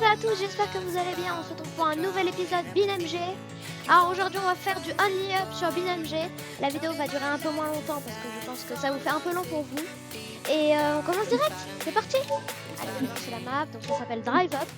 à tous, j'espère que vous allez bien. On se retrouve pour un nouvel épisode BinMG. Alors aujourd'hui on va faire du only up sur BinMG. La vidéo va durer un peu moins longtemps parce que je pense que ça vous fait un peu long pour vous. Et on commence direct, c'est parti. Allez, on va lancer la map, donc ça s'appelle Drive Up.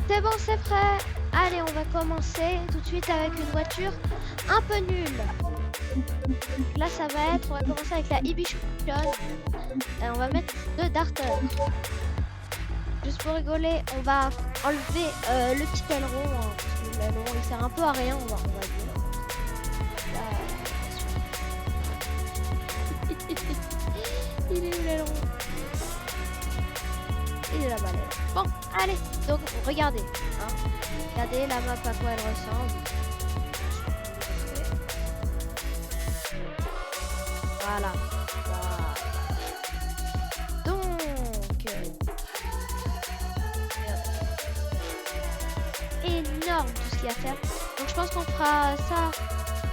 C'est bon, c'est prêt. Allez, on va commencer tout de suite avec une voiture un peu nulle. Là ça va être, on va commencer avec la Ibition. Et on va mettre deux darters. Juste pour rigoler, on va enlever le petit aileron. Parce que l'aileron il sert un peu à rien, on va dire. Il est où l'aileron? Il est là-bas l'aileron. Bon, allez, donc regardez. Hein. Regardez la map à quoi elle ressemble. Voilà. Donc, énorme tout ce qu'il y a à faire. Donc je pense qu'on fera ça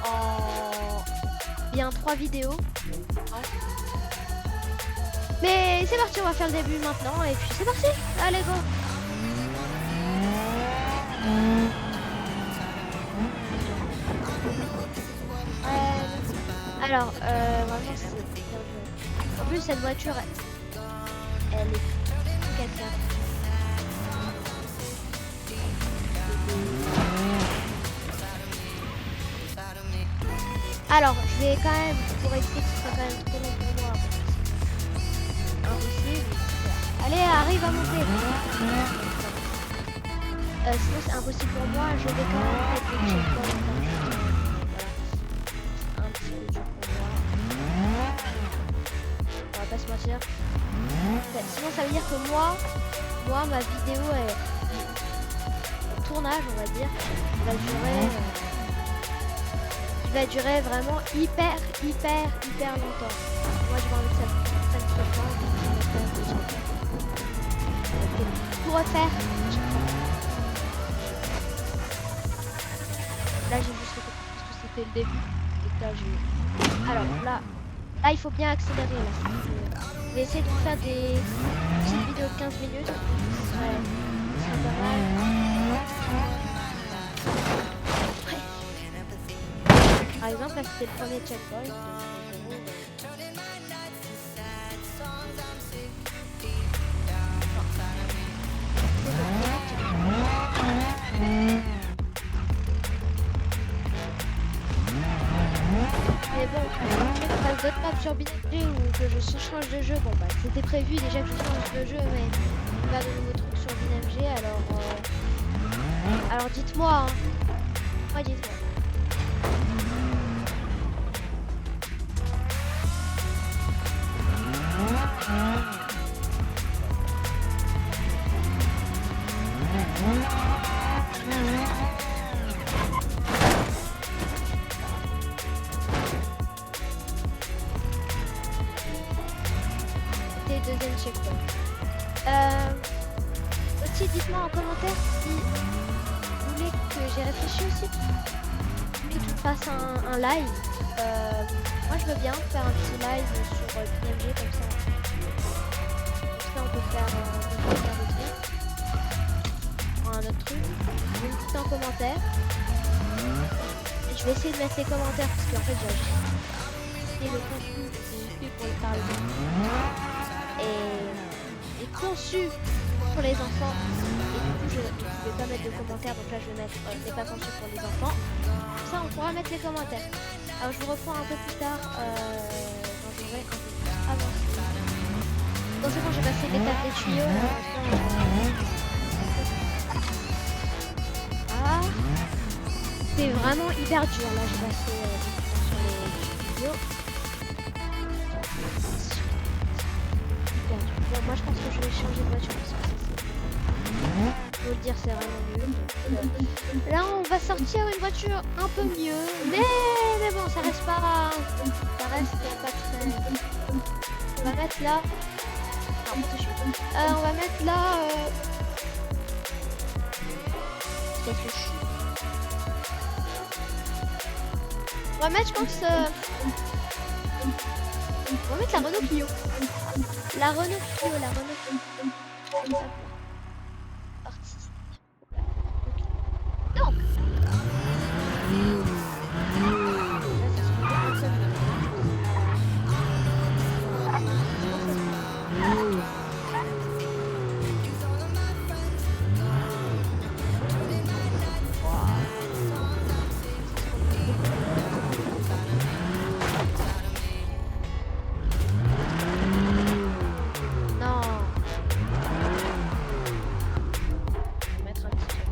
en bien 3 vidéos. Mais c'est parti, on va faire le début maintenant et puis c'est parti. Allez go. Alors, vraiment c'est bien joué. En plus cette voiture, elle est quelqu'un. Alors, je vais quand même, pour éviter que ce soit quand même trop long pour moi, impossible. Allez, arrive à monter. Sinon c'est impossible pour moi, je vais quand même mettre des checkpoints. Un petit peu dur pour moi. On va pas se mentir. Sinon ça veut dire que moi ma vidéo est... le tournage on va dire va durer vraiment hyper longtemps. Moi j'ai envie que ça prenne trop de temps. Tout refaire. Là j'ai juste fait parce que c'était le début. Et là j'ai... Alors là il faut bien accélérer là. Je vais essayer de vous faire des petites vidéos de 15 minutes. Ouais, ça sera pas mal. Par exemple, là c'était le premier checkpoint. Mais bon, je passe d'autres maps sur BinMG ou que je change de jeu. Bon bah c'était prévu déjà que je change de jeu, mais il va de nouveaux trucs sur BinMG. Alors dites-moi, hein. Ouais, dites-moi. Deuxième checkpoint. Aussi, dites-moi en commentaire si vous voulez que j'ai réfléchi aussi. Que tu fasses un live. Moi, je veux bien faire un petit live sur BinMG comme ça. Comme ça, on peut faire un autre truc. Vous me dites en commentaire. Et je vais essayer de mettre les commentaires parce qu'en fait, j'ai le contenu pour le parler. Et conçu pour les enfants. Et du coup, je vais pas mettre de commentaires. Donc là, je vais mettre n'est pas conçu pour les enfants. Comme ça, on pourra mettre les commentaires. Alors, je vous reprends un peu plus tard quand j'aurai un peu plus avancé. Bon, c'est bon, j'ai passé l'étape des tuyaux. Ah, c'est vraiment hyper dur. Là, j'ai passé sur les tuyaux. Bon, moi je pense que je vais changer de voiture parce que faut le dire c'est vraiment mieux. Là on va sortir une voiture un peu mieux, mais bon ça reste pas très. On va mettre là. On va mettre là. Qu'est-ce que je suis? On va mettre je pense On va mettre la Renault Clio. La Renault Clio, la Renault Clio. Hop. Artiste. Donc. Là, ça se met un seul. Non. Je vais mettre un petit truc.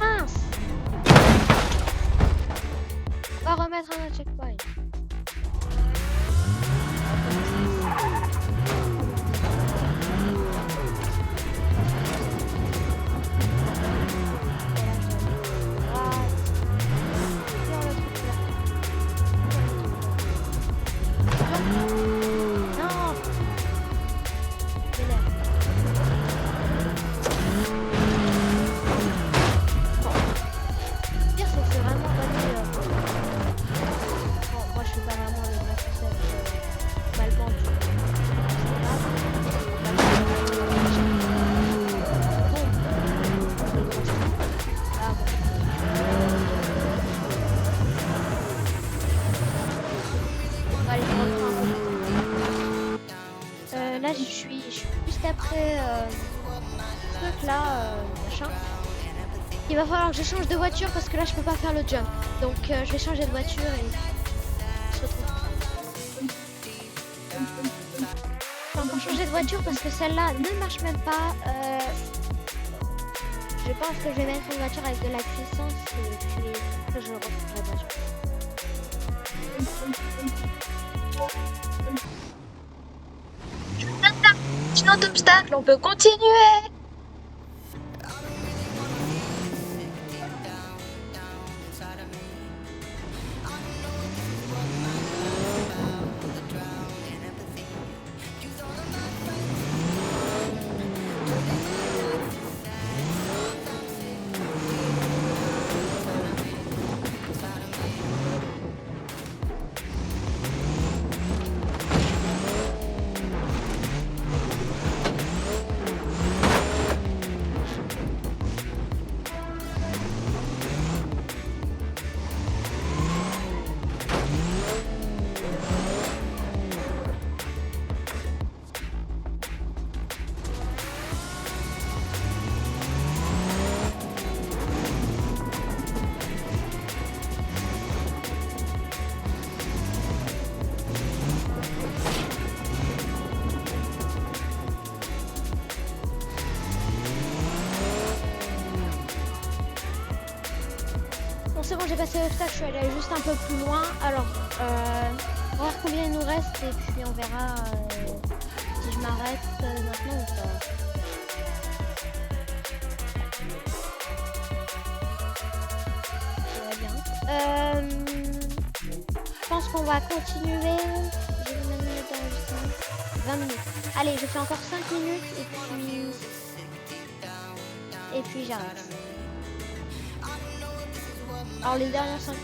Mince. On va remettre un autre checkpoint. Non. Pire, c'est que c'est vraiment donné. Bon, moi je suis pas vraiment le vrai concept mal vendu. Ah bon. Allez, je reprends un peu. Là, je suis juste après ce truc là, machin. Il va falloir que je change de voiture parce que là, je peux pas faire le jump. Donc, je vais changer de voiture et on se retrouve. Enfin, pour changer de voiture parce que celle-là ne marche même pas. Je pense que je vais mettre une voiture avec de la puissance et puis après, je retrouve la voiture. Sinon d'obstacle, on peut continuer. Bon, c'est bon, j'ai passé l'obstacle, je suis allée juste un peu plus loin. Alors, on va voir combien il nous reste et puis on verra si je m'arrête maintenant ou pas. Ça va bien. Je pense qu'on va continuer. J'ai combien de minutes d'enregistrement ? 20 minutes. Allez, je fais encore 5 minutes et puis j'arrête. Alors les dernières 5 minutes.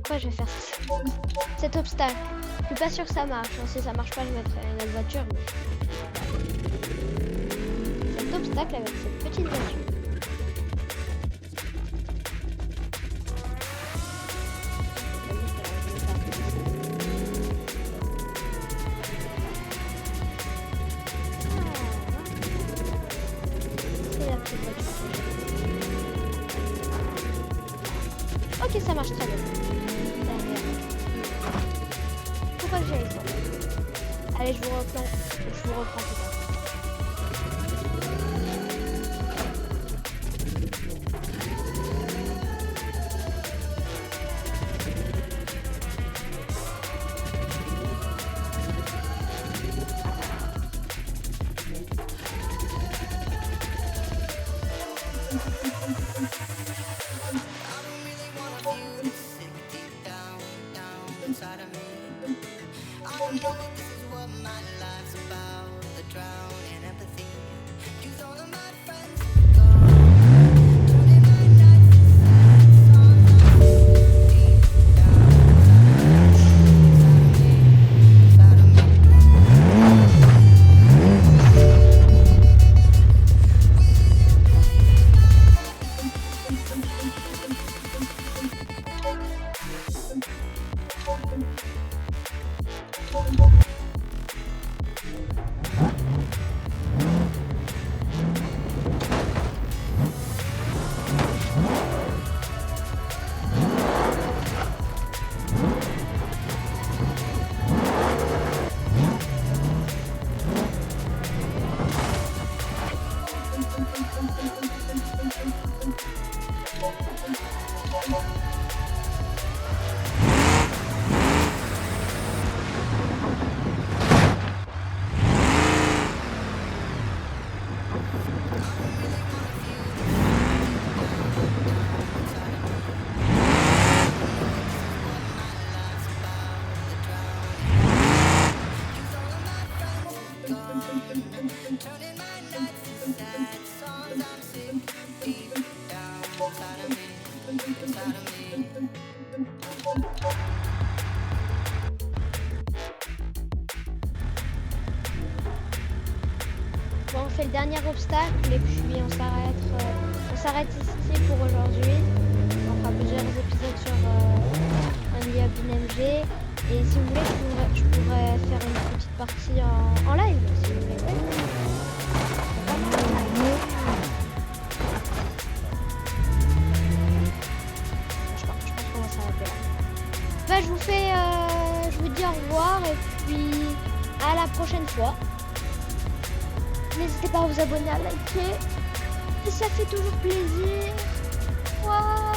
quoi, je vais faire cet obstacle. Je suis pas sûr que ça marche. Hein. Si ça marche pas, je mettrai une autre voiture. Mais... cet obstacle avec cette petite voiture. Ok, ça marche très bien. Pourquoi que j'aille ça? Allez, je vous reprends plus tard. Bon, on fait le dernier obstacle et puis on s'arrête ici pour aujourd'hui. On fera plusieurs épisodes sur un immeuble NMG. Et si vous voulez, je pourrais faire une petite partie en live, si vous voulez. Je pense qu'on va s'arrêter là. Bah, je vous dis au revoir et puis à la prochaine fois. N'hésitez pas à vous abonner, à liker. Et ça fait toujours plaisir. Wow.